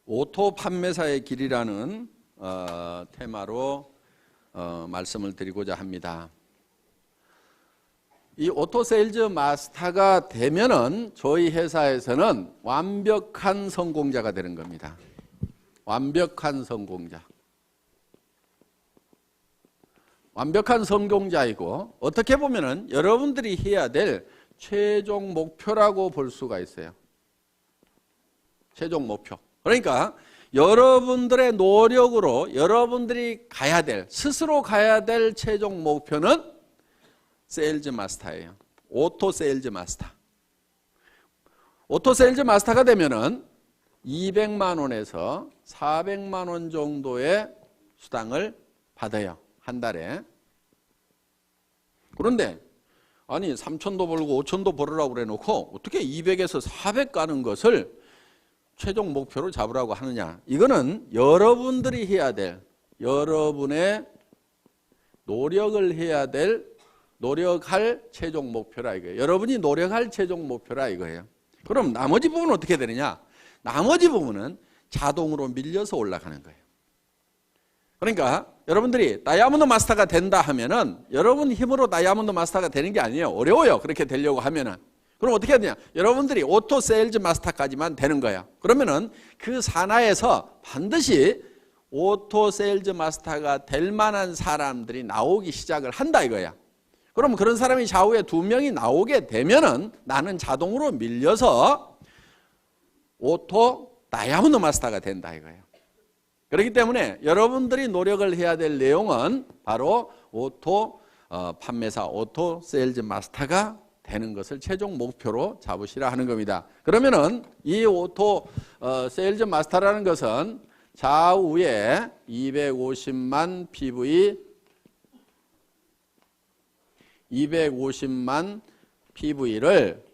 오토 판매사의 길이라는 테마로 말씀을 드리고자 합니다. 이 오토 세일즈 마스터가 되면은 저희 회사에서는 완벽한 성공자가 되는 겁니다. 완벽한 성공자. 완벽한 성공자이고 어떻게 보면은 여러분들이 해야 될 최종 목표라고 볼 수가 있어요. 최종 목표. 그러니까 여러분들의 노력으로 여러분들이 가야 될, 스스로 가야 될 최종 목표는 세일즈 마스터예요. 오토 세일즈 마스터. 오토 세일즈 마스터가 되면은 200만 원에서 400만 원 정도의 수당을 받아요. 한 달에. 그런데 아니 3천도 벌고 5천도 벌으라고 그래 놓고 어떻게 200에서 400 가는 것을 최종 목표로 잡으라고 하느냐. 이거는 여러분들이 해야 될, 여러분의 노력을 해야 될, 노력할 최종 목표라 이거예요. 여러분이 노력할 최종 목표라 이거예요. 그럼 나머지 부분은 어떻게 되느냐. 나머지 부분은 자동으로 밀려서 올라가는 거예요. 그러니까 여러분들이 다이아몬드 마스터가 된다 하면은 여러분 힘으로 다이아몬드 마스터가 되는 게 아니에요. 어려워요. 그렇게 되려고 하면은. 그럼 어떻게 해야 되냐? 여러분들이 오토 세일즈 마스터까지만 되는 거야. 그러면은 그 산하에서 반드시 오토 세일즈 마스터가 될 만한 사람들이 나오기 시작을 한다 이거야. 그럼 그런 사람이 좌우에 2명이 나오게 되면은 나는 자동으로 밀려서 오토 다이아몬드 마스터가 된다 이거예요. 그렇기 때문에 여러분들이 노력을 해야 될 내용은 바로 오토 판매사, 오토 세일즈 마스터가 되는 것을 최종 목표로 잡으시라 하는 겁니다. 그러면은 이 오토 세일즈 마스터라는 것은 좌우에 250만 PV, 250만 PV를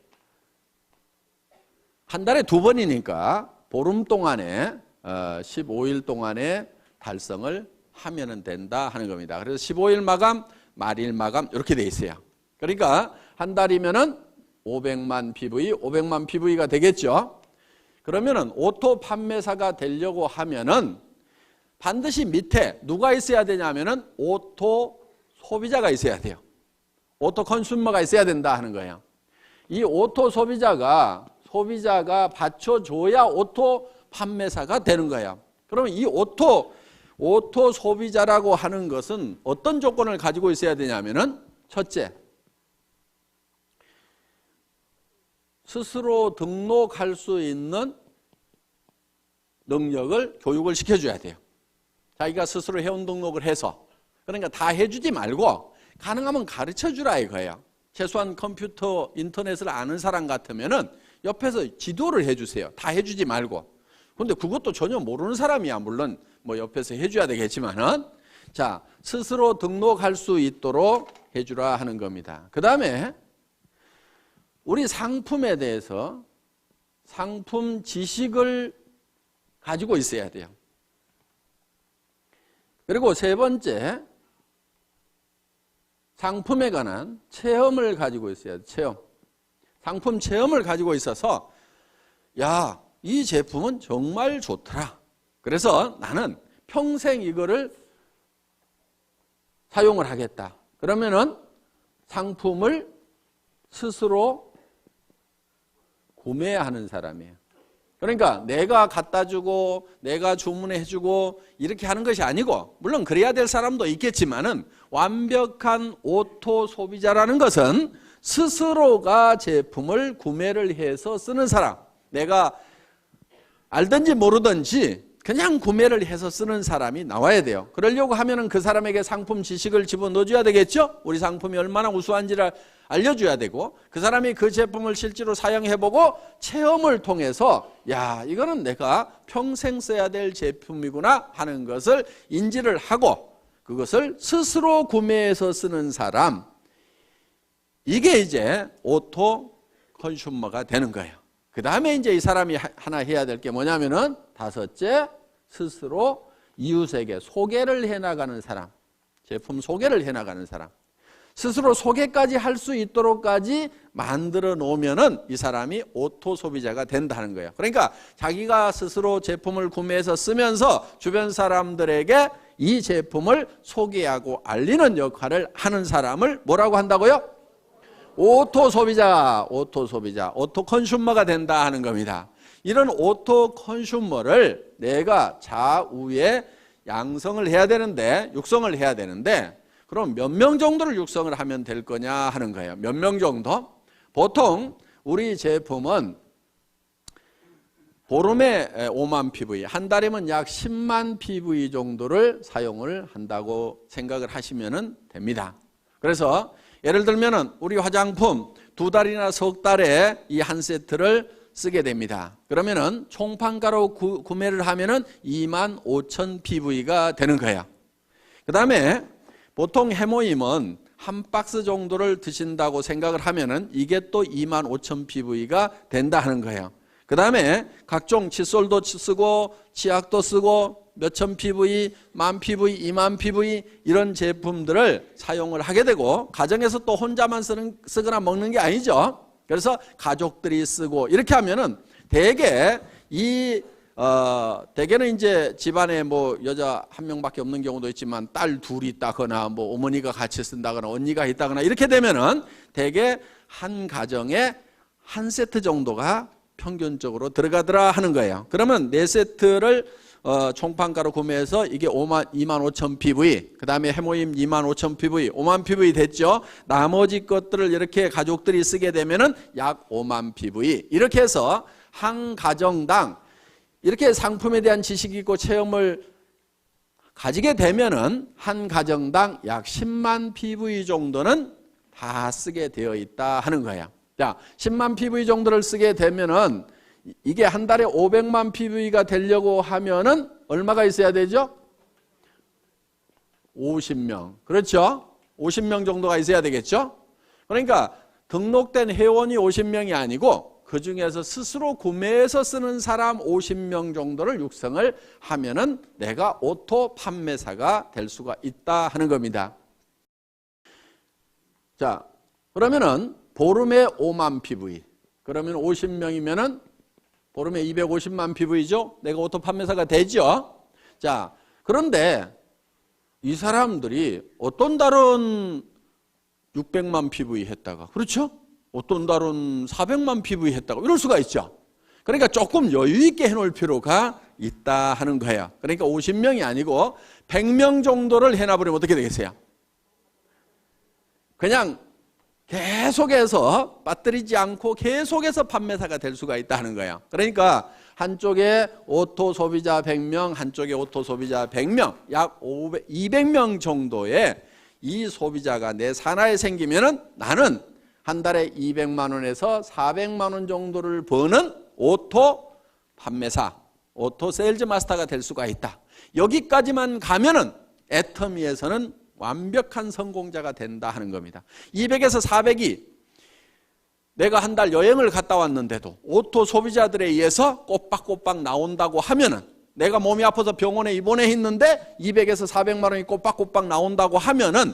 한 달에 2번이니까 보름 동안에 15일 동안에 달성을 하면 된다 하는 겁니다. 그래서 15일 마감, 말일 마감 이렇게 돼 있어요. 그러니까 한 달이면은 500만 PV, 500만 PV가 되겠죠. 그러면은 오토 판매사가 되려고 하면은 반드시 밑에 누가 있어야 되냐면은 오토 소비자가 있어야 돼요. 오토 컨슈머가 있어야 된다 하는 거예요. 이 오토 소비자가 받쳐줘야 오토 판매사가 되는 거예요. 그러면 이 오토 소비자라고 하는 것은 어떤 조건을 가지고 있어야 되냐면은 첫째, 스스로 등록할 수 있는 능력을 교육을 시켜줘야 돼요. 자기가 스스로 회원 등록을 해서. 그러니까 다 해주지 말고 가능하면 가르쳐주라 이거예요. 최소한 컴퓨터, 인터넷을 아는 사람 같으면은 옆에서 지도를 해주세요. 다 해주지 말고. 근데 그것도 전혀 모르는 사람이야. 물론 뭐 옆에서 해줘야 되겠지만은. 자, 스스로 등록할 수 있도록 해주라 하는 겁니다. 그 다음에 우리 상품에 대해서 상품 지식을 가지고 있어야 돼요. 그리고 세 번째, 상품에 관한 체험을 가지고 있어야 돼요. 체험. 상품 체험을 가지고 있어서 야, 이 제품은 정말 좋더라. 그래서 나는 평생 이거를 사용을 하겠다. 그러면은 상품을 스스로 구매하는 사람이에요. 그러니까 내가 갖다 주고 내가 주문해 주고 이렇게 하는 것이 아니고, 물론 그래야 될 사람도 있겠지만은 완벽한 오토 소비자라는 것은 스스로가 제품을 구매를 해서 쓰는 사람. 내가 알든지 모르든지 그냥 구매를 해서 쓰는 사람이 나와야 돼요. 그러려고 하면은 그 사람에게 상품 지식을 집어넣어줘야 되겠죠? 우리 상품이 얼마나 우수한지를 알려줘야 되고, 그 사람이 그 제품을 실제로 사용해보고 체험을 통해서 야, 이거는 내가 평생 써야 될 제품이구나 하는 것을 인지를 하고 그것을 스스로 구매해서 쓰는 사람, 이게 이제 오토 컨슈머가 되는 거예요. 그 다음에 이제 이 사람이 하나 해야 될 게 뭐냐면은 다섯째, 스스로 이웃에게 소개를 해나가는 사람, 제품 소개를 해나가는 사람. 스스로 소개까지 할 수 있도록까지 만들어 놓으면은 이 사람이 오토 소비자가 된다는 거예요. 그러니까 자기가 스스로 제품을 구매해서 쓰면서 주변 사람들에게 이 제품을 소개하고 알리는 역할을 하는 사람을 뭐라고 한다고요? 오토 소비자, 오토 소비자, 오토 컨슈머가 된다 하는 겁니다. 이런 오토 컨슈머를 내가 좌우에 양성을 해야 되는데, 육성을 해야 되는데, 그럼 몇 명 정도를 육성을 하면 될 거냐 하는 거예요. 몇 명 정도? 보통 우리 제품은 보름에 5만 PV, 한 달이면 약 10만 PV 정도를 사용을 한다고 생각을 하시면 됩니다. 그래서 예를 들면 우리 화장품 2달이나 석 달에 이 한 세트를 쓰게 됩니다. 그러면은 총판가로 구매를 하면은 2만 5천 PV가 되는 거예요. 그 다음에 보통 해모임은 한 박스 정도를 드신다고 생각을 하면은 이게 또 2만 5천 PV가 된다 하는 거예요. 그 다음에 각종 칫솔도 쓰고 치약도 쓰고 몇천 PV, 만 PV, 2만 PV 이런 제품들을 사용을 하게 되고, 가정에서 또 혼자만 쓰거나 먹는 게 아니죠. 그래서 가족들이 쓰고 이렇게 하면은 대개는 이제 집안에 뭐 여자 한 명밖에 없는 경우도 있지만 딸 둘이 있다거나 뭐 어머니가 같이 쓴다거나 언니가 있다거나 이렇게 되면은 대개 한 가정에 한 세트 정도가 평균적으로 들어가더라 하는 거예요. 그러면 4세트를 총판가로 구매해서 이게 2만 5천 PV, 그 다음에 해모임 2만 5천 PV, 5만 PV 됐죠. 나머지 것들을 이렇게 가족들이 쓰게 되면은 약 5만 PV. 이렇게 해서 한 가정당 이렇게 상품에 대한 지식이 있고 체험을 가지게 되면은 한 가정당 약 10만 PV 정도는 다 쓰게 되어 있다 하는 거예요. 자, 10만 PV 정도를 쓰게 되면은 이게 한 달에 500만 PV가 되려고 하면은 얼마가 있어야 되죠? 50명. 그렇죠? 50명 정도가 있어야 되겠죠? 그러니까 등록된 회원이 50명이 아니고 그 중에서 스스로 구매해서 쓰는 사람 50명 정도를 육성을 하면은 내가 오토 판매사가 될 수가 있다 하는 겁니다. 자, 그러면은 보름에 5만 PV. 그러면 50명이면은 보름에 250만 PV죠? 내가 오토 판매사가 되죠? 자, 그런데 이 사람들이 어떤 달은 600만 PV 했다가, 그렇죠? 어떤 달은 400만 PV 했다가 이럴 수가 있죠. 그러니까 조금 여유 있게 해놓을 필요가 있다 하는 거예요. 그러니까 50명이 아니고 100명 정도를 해놔버리면 어떻게 되겠어요? 그냥 계속해서 빠뜨리지 않고 계속해서 판매사가 될 수가 있다 하는 거예요. 그러니까 한쪽에 오토 소비자 100명, 한쪽에 오토 소비자 100명, 약 200명 정도의 이 소비자가 내 산하에 생기면은 나는 한 달에 200만 원에서 400만 원 정도를 버는 오토 판매사, 오토 세일즈 마스터가 될 수가 있다. 여기까지만 가면은 애터미에서는 완벽한 성공자가 된다 하는 겁니다. 200에서 400이 내가 한 달 여행을 갔다 왔는데도 오토 소비자들에 의해서 꼬박꼬박 나온다고 하면은, 내가 몸이 아파서 병원에 입원해 있는데 200에서 400만 원이 꼬박꼬박 나온다고 하면은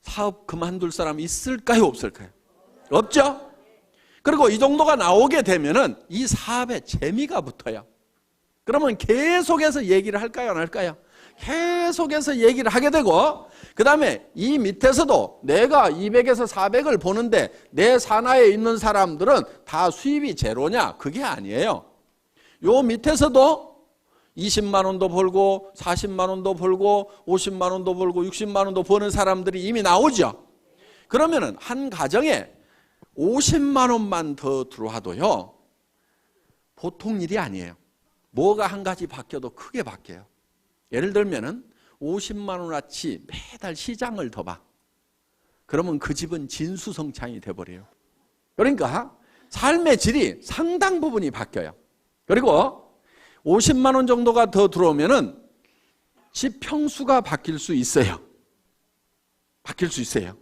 사업 그만둘 사람 있을까요, 없을까요? 없죠? 그리고 이 정도가 나오게 되면은 이 사업에 재미가 붙어요. 그러면 계속해서 얘기를 할까요, 안 할까요? 계속해서 얘기를 하게 되고, 그 다음에 이 밑에서도 내가 200에서 400을 보는데 내 산하에 있는 사람들은 다 수입이 제로냐? 그게 아니에요. 요 밑에서도 20만 원도 벌고 40만 원도 벌고 50만 원도 벌고 60만 원도 버는 사람들이 이미 나오죠. 그러면은 한 가정에 50만 원만 더 들어와도요, 보통 일이 아니에요. 뭐가 한 가지 바뀌어도 크게 바뀌어요. 예를 들면은 50만 원어치 매달 시장을 더 봐. 그러면 그 집은 진수성찬이 돼버려요. 그러니까 삶의 질이 상당 부분이 바뀌어요. 그리고 50만 원 정도가 더 들어오면은 집 평수가 바뀔 수 있어요. 바뀔 수 있어요.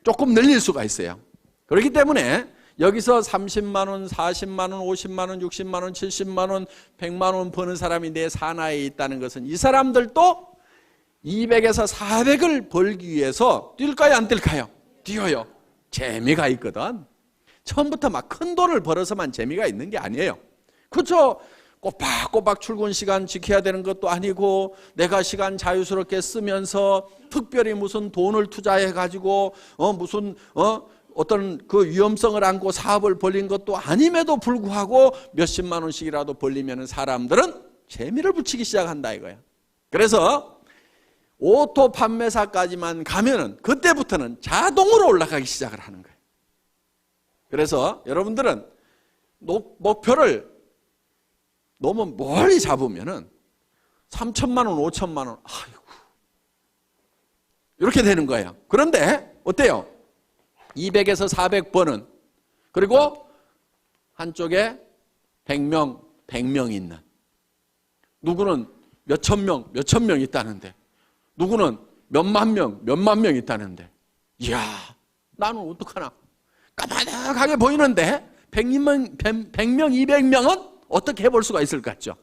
조금 늘릴 수가 있어요. 그렇기 때문에 여기서 30만 원, 40만 원, 50만 원, 60만 원, 70만 원, 100만 원 버는 사람이 내 산하에 있다는 것은 이 사람들도 200에서 400을 벌기 위해서 뛸까요, 안 뛸까요? 뛰어요. 재미가 있거든. 처음부터 막 큰 돈을 벌어서만 재미가 있는 게 아니에요. 그렇죠? 꼬박꼬박 출근 시간 지켜야 되는 것도 아니고, 내가 시간 자유스럽게 쓰면서 특별히 무슨 돈을 투자해 가지고 어떤 그 위험성을 안고 사업을 벌린 것도 아님에도 불구하고 몇십만 원씩이라도 벌리면 사람들은 재미를 붙이기 시작한다 이거야. 그래서 오토 판매사까지만 가면은 그때부터는 자동으로 올라가기 시작을 하는 거예요. 그래서 여러분들은 목표를 너무 멀리 잡으면은 3천만 원, 5천만 원, 아이고, 이렇게 되는 거예요. 그런데 어때요? 200에서 400번은, 그리고 한쪽에 100명 있는, 누구는 몇천 명 있다는데, 누구는 몇만 명 있다는데, 이야, 나는 어떡하나? 까마득하게 보이는데 100명, 200명은 어떻게 해볼 수가 있을 것 같죠?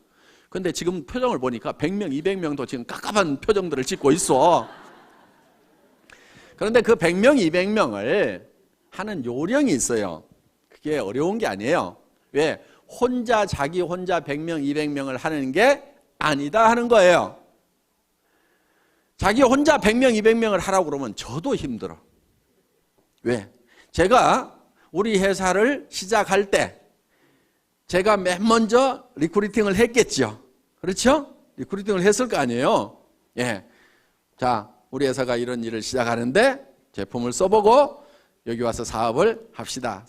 근데 지금 표정을 보니까 100명, 200명도 지금 깝깝한 표정들을 짓고 있어. 그런데 그 100명, 200명을 하는 요령이 있어요. 그게 어려운 게 아니에요. 왜? 자기 혼자 100명, 200명을 하는 게 아니다 하는 거예요. 자기 혼자 100명, 200명을 하라고 그러면 저도 힘들어. 왜? 제가 우리 회사를 시작할 때 제가 맨 먼저 리크루팅을 했겠죠. 그렇죠? 리크루팅을 했을 거 아니에요. 예. 자, 우리 회사가 이런 일을 시작하는데 제품을 써보고 여기 와서 사업을 합시다.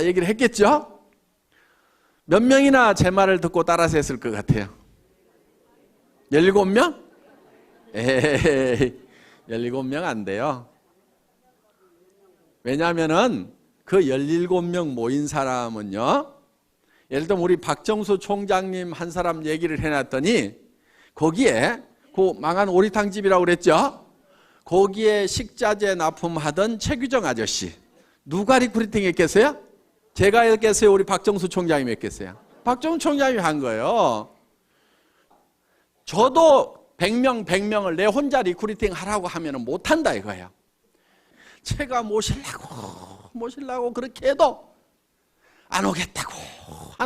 얘기를 했겠죠? 몇 명이나 제 말을 듣고 따라서 했을 것 같아요? 17명? 에이, 17명 안 돼요. 왜냐하면은 그 17명 모인 사람은요, 예를 들면 우리 박정수 총장님 한 사람 얘기를 해놨더니 거기에 그 망한 오리탕집이라고 그랬죠? 거기에 식자재 납품하던 최규정 아저씨, 누가 리크루팅 했겠어요? 제가 했겠어요? 우리 박정수 총장님이 했겠어요? 박정수 총장님이 한 거예요. 저도 100명을 내 혼자 리크루팅 하라고 하면 못한다 이거예요. 제가 모시려고 그렇게 해도 안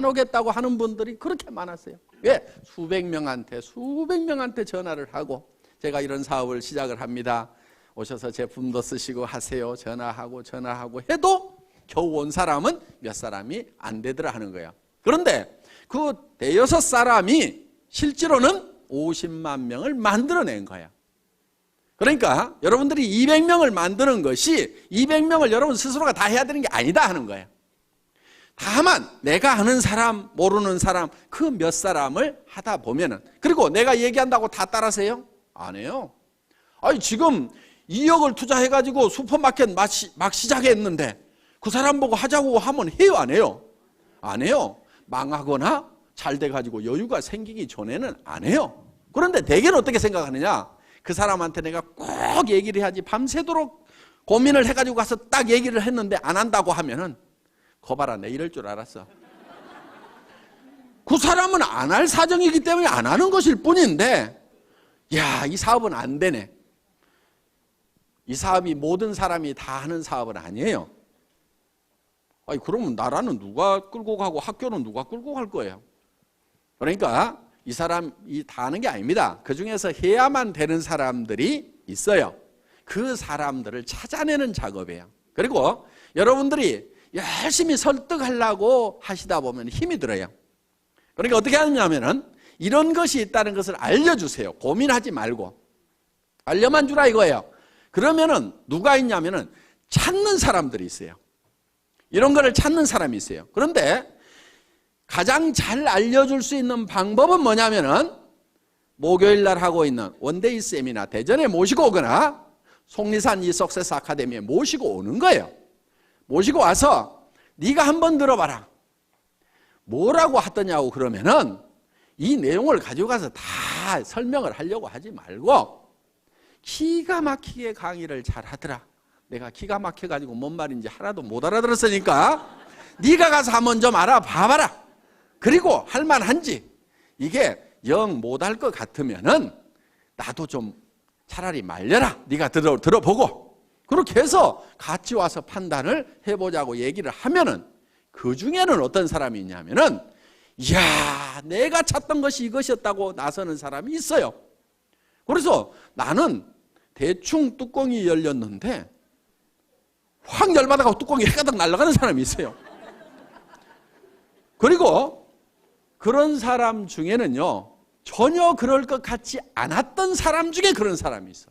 오겠다고 하는 분들이 그렇게 많았어요. 왜? 수백 명한테 전화를 하고 제가 이런 사업을 시작을 합니다. 오셔서 제품도 쓰시고 하세요. 전화하고 해도 겨우 온 사람은 몇 사람이 안 되더라 하는 거예요. 그런데 그 대여섯 사람이 실제로는 50만 명을 만들어낸 거예요. 그러니까 여러분들이 200명을 만드는 것이 200명을 여러분 스스로가 다 해야 되는 게 아니다 하는 거예요. 다만 내가 아는 사람, 모르는 사람, 그 몇 사람을 하다 보면은, 그리고 내가 얘기한다고 다 따라서요? 안 해요. 아니 지금 2억을 투자해가지고 슈퍼마켓 막 시작했는데 그 사람 보고 하자고 하면 해요, 안 해요? 안 해요. 망하거나 잘 돼가지고 여유가 생기기 전에는 안 해요. 그런데 대개는 어떻게 생각하느냐? 그 사람한테 내가 꼭 얘기를 해야지, 밤새도록 고민을 해가지고 가서 딱 얘기를 했는데 안 한다고 하면은 거봐라, 내 이럴 줄 알았어. 그 사람은 안 할 사정이기 때문에 안 하는 것일 뿐인데, 야, 이 사업은 안 되네. 이 사업이 모든 사람이 다 하는 사업은 아니에요. 아니, 그러면 나라는 누가 끌고 가고 학교는 누가 끌고 갈 거예요? 그러니까 이 사람이 다 하는 게 아닙니다. 그 중에서 해야만 되는 사람들이 있어요. 그 사람들을 찾아내는 작업이에요. 그리고 여러분들이 열심히 설득하려고 하시다 보면 힘이 들어요. 그러니까 어떻게 하느냐면은 이런 것이 있다는 것을 알려주세요. 고민하지 말고. 알려만 주라 이거예요. 그러면은 누가 있냐면은 찾는 사람들이 있어요. 이런 거를 찾는 사람이 있어요. 그런데 가장 잘 알려줄 수 있는 방법은 뭐냐면은 목요일 날 하고 있는 원데이 세미나 대전에 모시고 오거나 속리산 이석세스 아카데미에 모시고 오는 거예요. 모시고 와서 네가 한번 들어봐라. 뭐라고 하더냐고 그러면은 이 내용을 가지고 가서 다 설명을 하려고 하지 말고 기가 막히게 강의를 잘 하더라. 내가 기가 막혀가지고 뭔 말인지 하나도 못 알아들었으니까 네가 가서 한번 좀 알아봐봐라. 그리고 할만한지, 이게 영 못할 것 같으면은 나도 좀 차라리 말려라. 네가 들어보고. 그렇게 해서 같이 와서 판단을 해보자고 얘기를 하면은 그 중에는 어떤 사람이 있냐면은 이야, 내가 찾던 것이 이것이었다고 나서는 사람이 있어요. 그래서 나는 대충 뚜껑이 열렸는데 확 열받아가고 뚜껑이 해가닥 날아가는 사람이 있어요. 그리고 그런 사람 중에는요, 전혀 그럴 것 같지 않았던 사람 중에 그런 사람이 있어.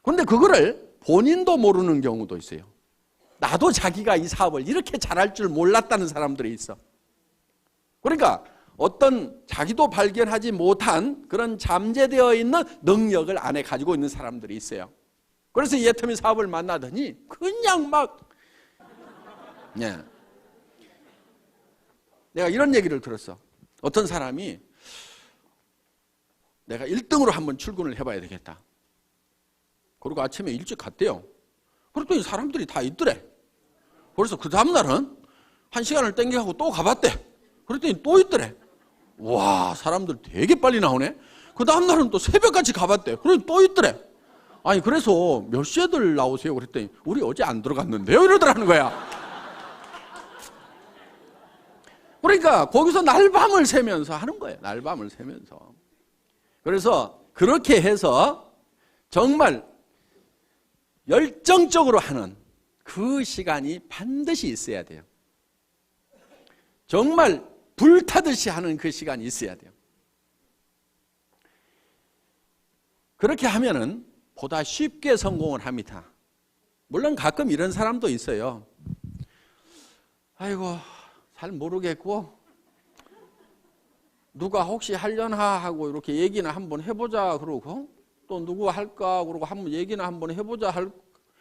그런데 그거를 본인도 모르는 경우도 있어요. 나도 자기가 이 사업을 이렇게 잘할 줄 몰랐다는 사람들이 있어. 그러니까 어떤 자기도 발견하지 못한 그런 잠재되어 있는 능력을 안에 가지고 있는 사람들이 있어요. 그래서 이 애터미 사업을 만나더니 그냥 막 내가 이런 얘기를 들었어. 어떤 사람이 내가 1등으로 한번 출근을 해봐야 되겠다. 그리고 아침에 일찍 갔대요. 그랬더니 사람들이 다 있더래. 그래서 그 다음날은 1시간을 땡겨가고 또 가봤대. 그랬더니 또 있더래. 와, 사람들 되게 빨리 나오네. 그 다음날은 또 새벽까지 가봤대. 그랬더니 또 있더래. 아니, 그래서 몇 시에들 나오세요? 그랬더니 우리 어제 안 들어갔는데요? 이러더라는 거야. 그러니까 거기서 날밤을 새면서 하는 거예요. 날밤을 새면서. 그래서 그렇게 해서 정말 열정적으로 하는 그 시간이 반드시 있어야 돼요. 정말 불타듯이 하는 그 시간이 있어야 돼요. 그렇게 하면은 보다 쉽게 성공을 합니다. 물론 가끔 이런 사람도 있어요. 아이고, 잘 모르겠고 누가 혹시 하려나 하고 이렇게 얘기나 한번 해보자 그러고 또 누구 할까 그러고 한번 얘기나 한번 해보자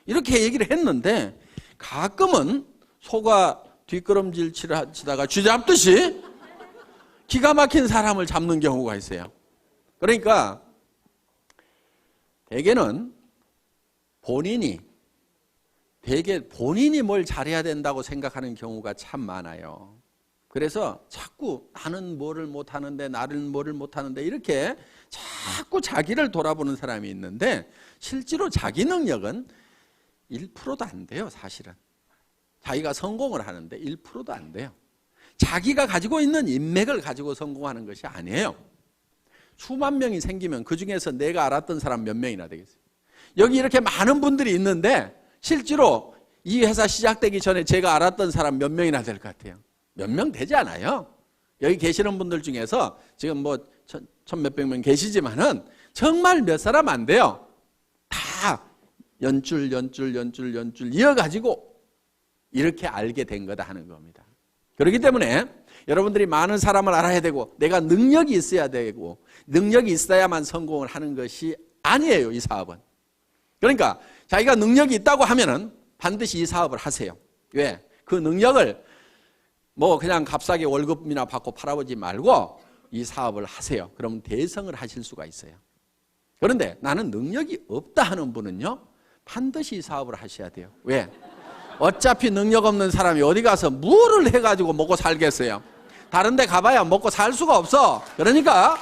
이렇게 얘기를 했는데 가끔은 소가 뒷걸음질 치다가 쥐 잡듯이 기가 막힌 사람을 잡는 경우가 있어요. 그러니까 대개는 본인이 뭘 잘해야 된다고 생각하는 경우가 참 많아요. 그래서 자꾸 나는 뭐를 못하는데 나는 뭐를 못하는데 이렇게 자꾸 자기를 돌아보는 사람이 있는데 실제로 자기 능력은 1%도 안 돼요. 사실은 자기가 성공을 하는데 1%도 안 돼요. 자기가 가지고 있는 인맥을 가지고 성공하는 것이 아니에요. 수만 명이 생기면 그중에서 내가 알았던 사람 몇 명이나 되겠어요. 여기 이렇게 많은 분들이 있는데 실제로 이 회사 시작되기 전에 제가 알았던 사람 몇 명이나 될 것 같아요? 몇 명 되지 않아요. 여기 계시는 분들 중에서 지금 뭐 천 몇백 명 계시지만은 정말 몇 사람 안 돼요. 다 연줄 이어가지고 이렇게 알게 된 거다 하는 겁니다. 그렇기 때문에 여러분들이 많은 사람을 알아야 되고 내가 능력이 있어야 되고 능력이 있어야만 성공을 하는 것이 아니에요. 이 사업은. 그러니까 자기가 능력이 있다고 하면은 반드시 이 사업을 하세요. 왜? 그 능력을 뭐 그냥 값싸게 월급이나 받고 팔아보지 말고 이 사업을 하세요. 그러면 대성을 하실 수가 있어요. 그런데 나는 능력이 없다 하는 분은요, 반드시 이 사업을 하셔야 돼요. 왜? 어차피 능력 없는 사람이 어디 가서 뭐를 해가지고 먹고 살겠어요? 다른 데 가봐야 먹고 살 수가 없어. 그러니까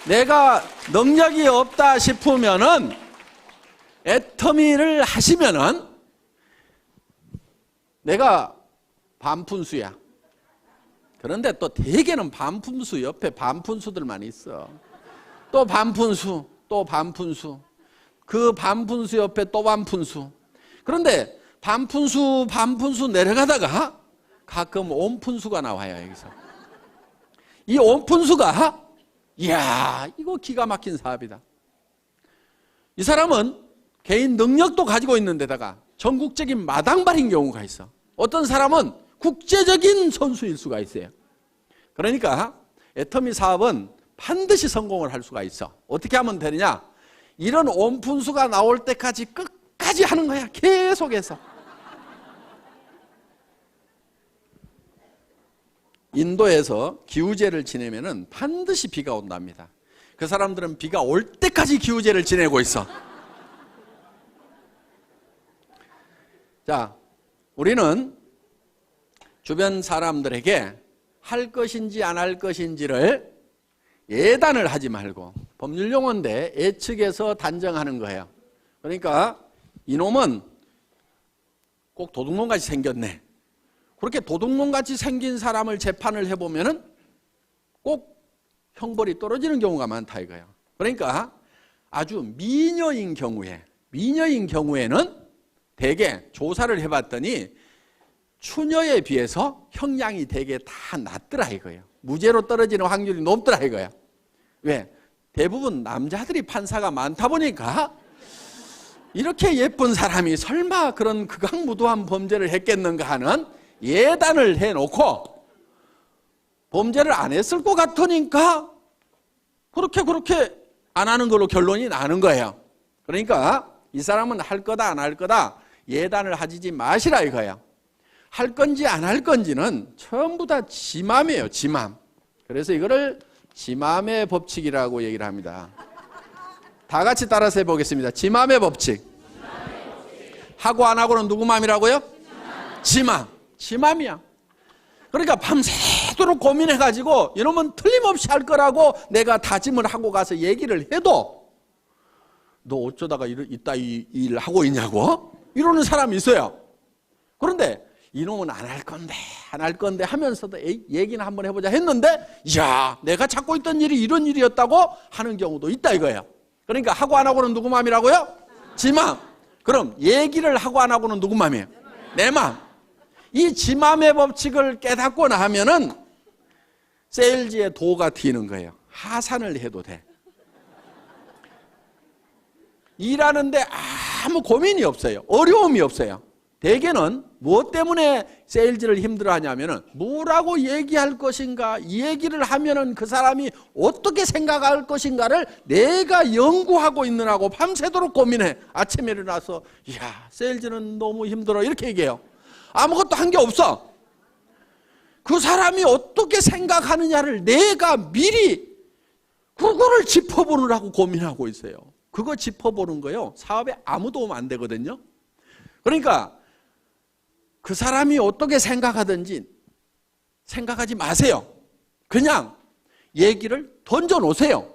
내가 능력이 없다 싶으면은 애터미를 하시면은 내가 반푼수야. 그런데 또 대개는 반푼수 옆에 반푼수들만 있어. 또 반푼수, 또 반푼수. 그 반푼수 옆에 또 반푼수. 그런데 반푼수 내려가다가 가끔 온푼수가 나와요. 여기서. 이 온푼수가 이야, 이거 기가 막힌 사업이다. 이 사람은 개인 능력도 가지고 있는 데다가 전국적인 마당발인 경우가 있어. 어떤 사람은 국제적인 선수일 수가 있어요. 그러니까 애터미 사업은 반드시 성공을 할 수가 있어. 어떻게 하면 되느냐? 이런 온푼수가 나올 때까지 끝까지 하는 거야. 계속해서. 인도에서 기우제를 지내면은 반드시 비가 온답니다. 그 사람들은 비가 올 때까지 기우제를 지내고 있어. 자, 우리는 주변 사람들에게 할 것인지 안 할 것인지를 예단을 하지 말고 법률 용어인데 예측해서 단정하는 거예요. 그러니까 이놈은 꼭 도둑놈같이 생겼네. 그렇게 도둑놈같이 생긴 사람을 재판을 해보면은 꼭 형벌이 떨어지는 경우가 많다 이거예요. 그러니까 아주 미녀인 경우에는 대개 조사를 해봤더니 추녀에 비해서 형량이 대개 다 낮더라 이거예요. 무죄로 떨어지는 확률이 높더라 이거예요. 왜? 대부분 남자들이 판사가 많다 보니까 이렇게 예쁜 사람이 설마 그런 극악무도한 범죄를 했겠는가 하는 예단을 해놓고 범죄를 안 했을 것 같으니까 그렇게 안 하는 걸로 결론이 나는 거예요. 그러니까 이 사람은 할 거다 안 할 거다 예단을 하지 마시라 이거예요. 할 건지 안 할 건지는 전부 다 지 맘이에요. 지 맘. 그래서 이거를 지 맘의 법칙이라고 얘기를 합니다. 다 같이 따라서 해보겠습니다. 지 맘의 법칙. 하고 안 하고는 누구 맘이라고요? 지 맘. 지 맘이야. 그러니까 밤새도록 고민해가지고 이놈은 틀림없이 할 거라고 내가 다짐을 하고 가서 얘기를 해도 너 어쩌다가 이따 이 일 하고 있냐고? 이러는 사람이 있어요. 그런데 이놈은 안 할 건데 하면서도 얘기는 한번 해보자 했는데 야 내가 찾고 있던 일이 이런 일이었다고 하는 경우도 있다 이거예요. 그러니까 하고 안 하고는 누구 맘이라고요? 지 맘. 그럼 얘기를 하고 안 하고는 누구 맘이에요? 내 맘. 이 지 맘의 법칙을 깨닫고 나면은 세일즈의 도가 튀는 거예요. 하산을 해도 돼. 일하는데 아무 고민이 없어요. 어려움이 없어요. 대개는 무엇 때문에 세일즈를 힘들어하냐면은 뭐라고 얘기할 것인가, 이 얘기를 하면은 그 사람이 어떻게 생각할 것인가를 내가 연구하고 있느라고 밤새도록 고민해. 아침에 일어나서 야 세일즈는 너무 힘들어 이렇게 얘기해요. 아무것도 한 게 없어. 그 사람이 어떻게 생각하느냐를 내가 미리 그거를 짚어보느라고 고민하고 있어요. 그거 짚어보는 거요 사업에 아무 도움 안 되거든요. 그러니까 그 사람이 어떻게 생각하든지 생각하지 마세요. 그냥 얘기를 던져놓으세요.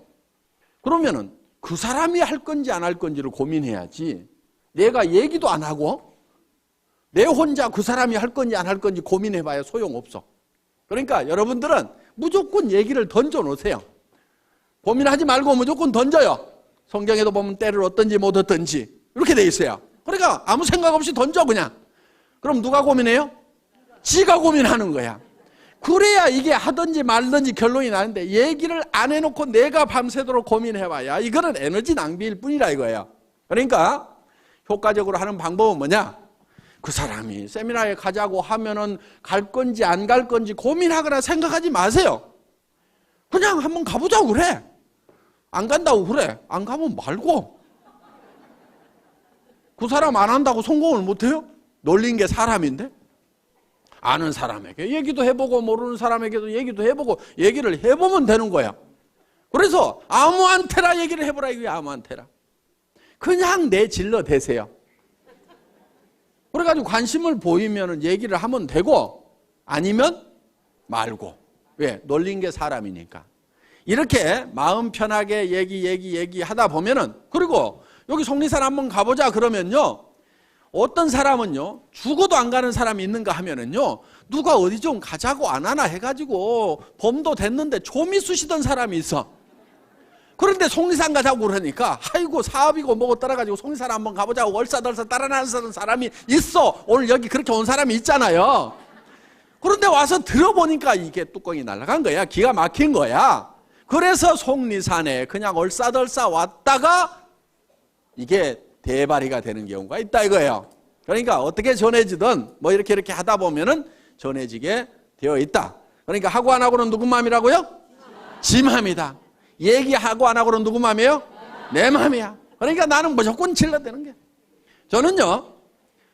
그러면은 그 사람이 할 건지 안 할 건지를 고민해야지 내가 얘기도 안 하고 내 혼자 그 사람이 할 건지 안 할 건지 고민해봐야 소용없어. 그러니까 여러분들은 무조건 얘기를 던져놓으세요. 고민하지 말고 무조건 던져요. 성경에도 보면 때를 얻든지 못 얻든지 이렇게 돼 있어요. 그러니까 아무 생각 없이 던져 그냥. 그럼 누가 고민해요? 지가 고민하는 거야. 그래야 이게 하든지 말든지 결론이 나는데 얘기를 안 해놓고 내가 밤새도록 고민해봐야 이거는 에너지 낭비일 뿐이라 이거예요. 그러니까 효과적으로 하는 방법은 뭐냐? 그 사람이 세미나에 가자고 하면은 갈 건지 안 갈 건지 고민하거나 생각하지 마세요. 그냥 한번 가보자고 그래. 안 간다고 그래. 안 가면 말고. 그 사람 안 한다고 성공을 못해요? 놀린 게 사람인데? 아는 사람에게 얘기도 해보고 모르는 사람에게도 얘기도 해보고 얘기를 해보면 되는 거야. 그래서 아무한테나 얘기를 해보라 이게 아무한테나. 그냥 내질러 대세요. 그래가지고 관심을 보이면 얘기를 하면 되고 아니면 말고. 왜? 놀린 게 사람이니까. 이렇게 마음 편하게 얘기하다 보면은 그리고 여기 속리산 한번 가보자 그러면요. 어떤 사람은요 죽어도 안 가는 사람이 있는가 하면은요 누가 어디 좀 가자고 안 하나 해가지고 범도 됐는데 좀이 쑤시던 사람이 있어. 그런데 속리산 가자고 그러니까 아이고 사업이고 뭐고 따라가지고 속리산 한번 가보자고 얼싸덜싸 따라나서는 사람이 있어. 오늘 여기 그렇게 온 사람이 있잖아요. 그런데 와서 들어보니까 이게 뚜껑이 날아간 거야. 기가 막힌 거야. 그래서 속리산에 그냥 얼싸덜싸 왔다가 이게 대발이가 되는 경우가 있다 이거예요. 그러니까 어떻게 전해지든 뭐 이렇게 하다 보면은 전해지게 되어 있다. 그러니까 하고 안 하고는 누구 마음이라고요? 지 마음이다. 얘기하고 안 하고는 누구 마음이에요? 내 마음이야. 그러니까 나는 무조건 질러대는 게. 저는요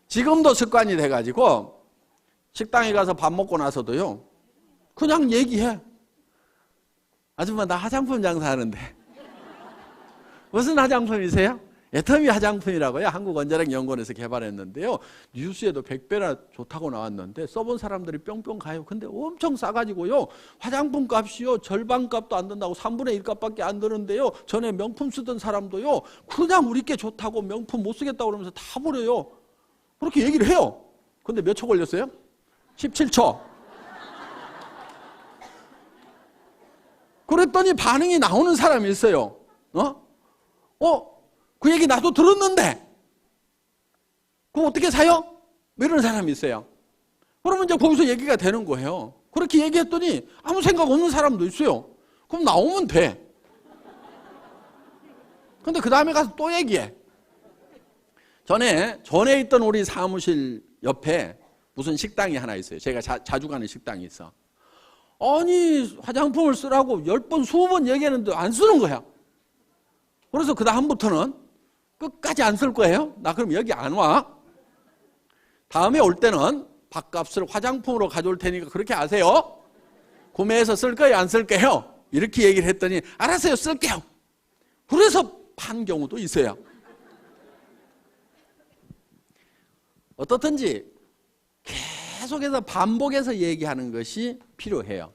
지금도 습관이 돼가지고 식당에 가서 밥 먹고 나서도요 그냥 얘기해. 아줌마 나 화장품 장사하는데 무슨 화장품이세요? 애터미 화장품이라고요. 한국원자력연구원에서 개발했는데요. 뉴스에도 100배나 좋다고 나왔는데 써본 사람들이 뿅뿅 가요. 근데 엄청 싸가지고요. 화장품 값이요. 절반 값도 안 든다고 3분의 1 값밖에 안 드는데요. 전에 명품 쓰던 사람도요. 그냥 우리 게 좋다고 명품 못 쓰겠다고 그러면서 다 버려요. 그렇게 얘기를 해요. 근데 몇 초 걸렸어요? 17초. 그랬더니 반응이 나오는 사람이 있어요. 그 얘기 나도 들었는데 그거 어떻게 사요? 이런 사람이 있어요. 그러면 이제 거기서 얘기가 되는 거예요. 그렇게 얘기했더니 아무 생각 없는 사람도 있어요. 그럼 나오면 돼. 근데 그 다음에 가서 또 얘기해. 전에 있던 우리 사무실 옆에 무슨 식당이 하나 있어요. 제가 자주 가는 식당이 있어. 아니 화장품을 쓰라고 10번 20번 얘기했는데 안 쓰는 거야. 그래서 그 다음부터는 끝까지 안 쓸 거예요. 나 그럼 여기 안 와. 다음에 올 때는 밥값을 화장품으로 가져올 테니까 그렇게 아세요. 구매해서 쓸 거예요, 안 쓸 거예요? 이렇게 얘기를 했더니 알았어요, 쓸게요. 그래서 판 경우도 있어요. 어떻든지 계속해서 반복해서 얘기하는 것이 필요해요.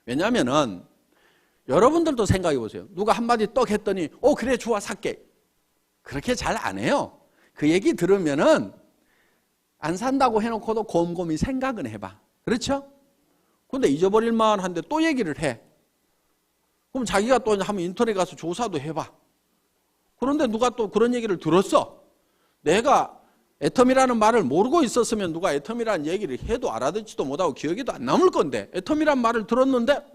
왜냐하면은 여러분들도 생각해 보세요. 누가 한마디 떡 했더니 그래 좋아 살게. 그렇게 잘 안 해요. 그 얘기 들으면은 안 산다고 해놓고도 곰곰이 생각은 해봐. 그렇죠? 근데 잊어버릴만 한데 또 얘기를 해. 그럼 자기가 또 한번 인터넷 가서 조사도 해봐. 그런데 누가 또 그런 얘기를 들었어. 내가 애텀이라는 말을 모르고 있었으면 누가 애텀이라는 얘기를 해도 알아듣지도 못하고 기억에도 안 남을 건데 애텀이라는 말을 들었는데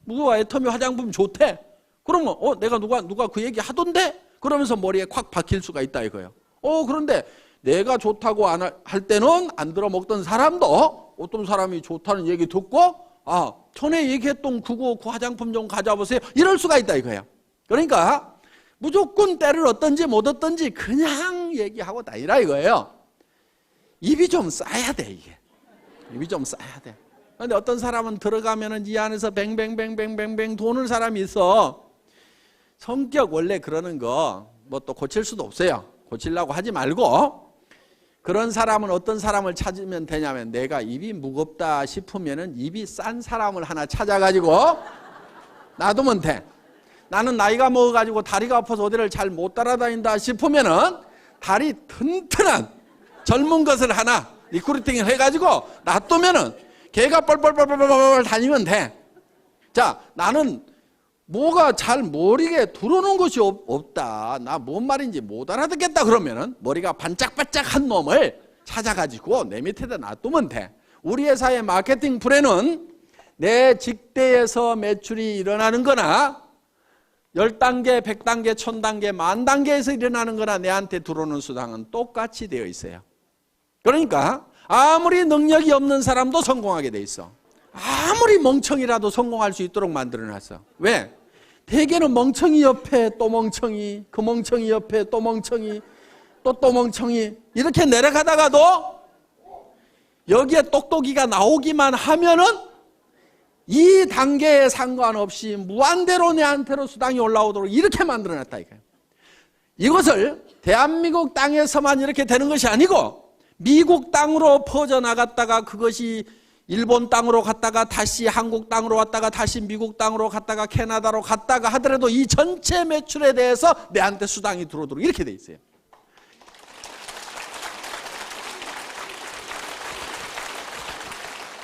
누가 애텀이 화장품 좋대. 그러면 내가 누가 그 얘기 하던데? 그러면서 머리에 콱 박힐 수가 있다 이거예요. 그런데 내가 좋다고 할 때는 안 들어먹던 사람도 어떤 사람이 좋다는 얘기 듣고 전에 얘기했던 그 화장품 좀 가져보세요. 이럴 수가 있다 이거예요. 그러니까 무조건 때를 얻든지 못 얻든지 그냥 얘기하고 다니라 이거예요. 입이 좀 쌓여야 돼 이게. 입이 좀 쌓여야 돼. 그런데 어떤 사람은 들어가면은 이 안에서 뱅뱅뱅뱅뱅뱅 도는 사람이 있어. 성격 원래 그러는 거 뭐 또 고칠 수도 없어요. 고치려고 하지 말고 그런 사람은 어떤 사람을 찾으면 되냐면 내가 입이 무겁다 싶으면은 입이 싼 사람을 하나 찾아가지고 놔두면 돼. 나는 나이가 먹어가지고 다리가 아파서 어디를 잘 못 따라다닌다 싶으면은 다리 튼튼한 젊은 것을 하나 리크루팅을 해가지고 놔두면은 걔가 뻘뻘뻘뻘뻘 다니면 돼. 자, 나는 뭐가 잘 머리에 들어오는 것이 없다. 나 뭔 말인지 못 알아듣겠다 그러면은 머리가 반짝반짝한 놈을 찾아가지고 내 밑에다 놔두면 돼. 우리 회사의 마케팅 플랜은 내 직대에서 매출이 일어나는 거나 10단계, 100단계, 1000단계, 10,000단계에서 일어나는 거나 내한테 들어오는 수당은 똑같이 되어 있어요. 그러니까 아무리 능력이 없는 사람도 성공하게 돼 있어. 아무리 멍청이라도 성공할 수 있도록 만들어놨어. 왜? 대개는 멍청이 옆에 또 멍청이, 그 멍청이 옆에 또 멍청이, 또 멍청이 이렇게 내려가다가도 여기에 똑똑이가 나오기만 하면은 이 단계에 상관없이 무한대로 내한테로 수당이 올라오도록 이렇게 만들어놨다 이거예요. 이것을 대한민국 땅에서만 이렇게 되는 것이 아니고 미국 땅으로 퍼져나갔다가 그것이 일본 땅으로 갔다가 다시 한국 땅으로 왔다가 다시 미국 땅으로 갔다가 캐나다로 갔다가 하더라도 이 전체 매출에 대해서 내한테 수당이 들어오도록 이렇게 돼 있어요.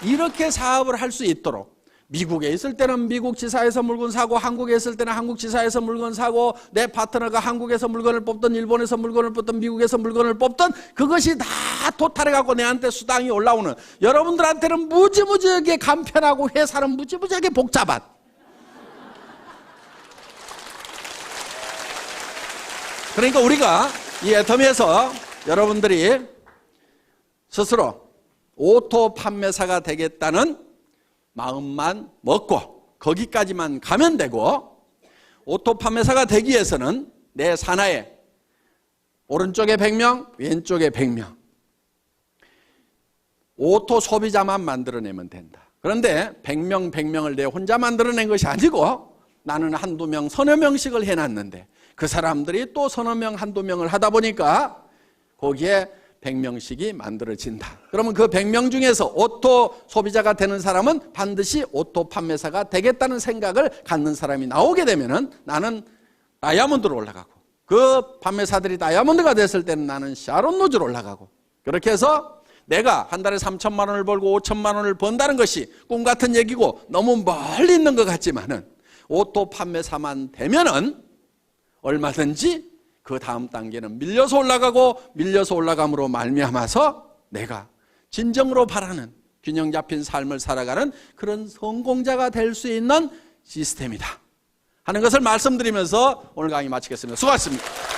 이렇게 사업을 할 수 있도록 미국에 있을 때는 미국 지사에서 물건 사고 한국에 있을 때는 한국 지사에서 물건 사고 내 파트너가 한국에서 물건을 뽑든 일본에서 물건을 뽑든 미국에서 물건을 뽑든 그것이 다 토탈해 갖고 내한테 수당이 올라오는 여러분들한테는 무지무지하게 간편하고 회사는 무지무지하게 복잡한 그러니까 우리가 이 애터미에서 여러분들이 스스로 오토 판매사가 되겠다는 마음만 먹고 거기까지만 가면 되고 오토 판매사가 되기 위해서는 내 산하에 오른쪽에 100명, 왼쪽에 100명 오토 소비자만 만들어내면 된다. 그런데 100명, 100명을 내 혼자 만들어낸 것이 아니고 나는 한두 명, 서너 명씩을 해놨는데 그 사람들이 또 서너 명, 한두 명을 하다 보니까 거기에 100명씩이 만들어진다. 그러면 그 100명 중에서 오토 소비자가 되는 사람은 반드시 오토 판매사가 되겠다는 생각을 갖는 사람이 나오게 되면은 나는 다이아몬드로 올라가고, 그 판매사들이 다이아몬드가 됐을 때는 나는 샤론 노즈로 올라가고, 그렇게 해서 내가 한 달에 3천만 원을 벌고 5천만 원을 번다는 것이 꿈 같은 얘기고 너무 멀리 있는 것 같지만은 오토 판매사만 되면은 얼마든지 그 다음 단계는 밀려서 올라가고, 밀려서 올라감으로 말미암아서 내가 진정으로 바라는 균형 잡힌 삶을 살아가는 그런 성공자가 될 수 있는 시스템이다 하는 것을 말씀드리면서 오늘 강의 마치겠습니다. 수고하셨습니다.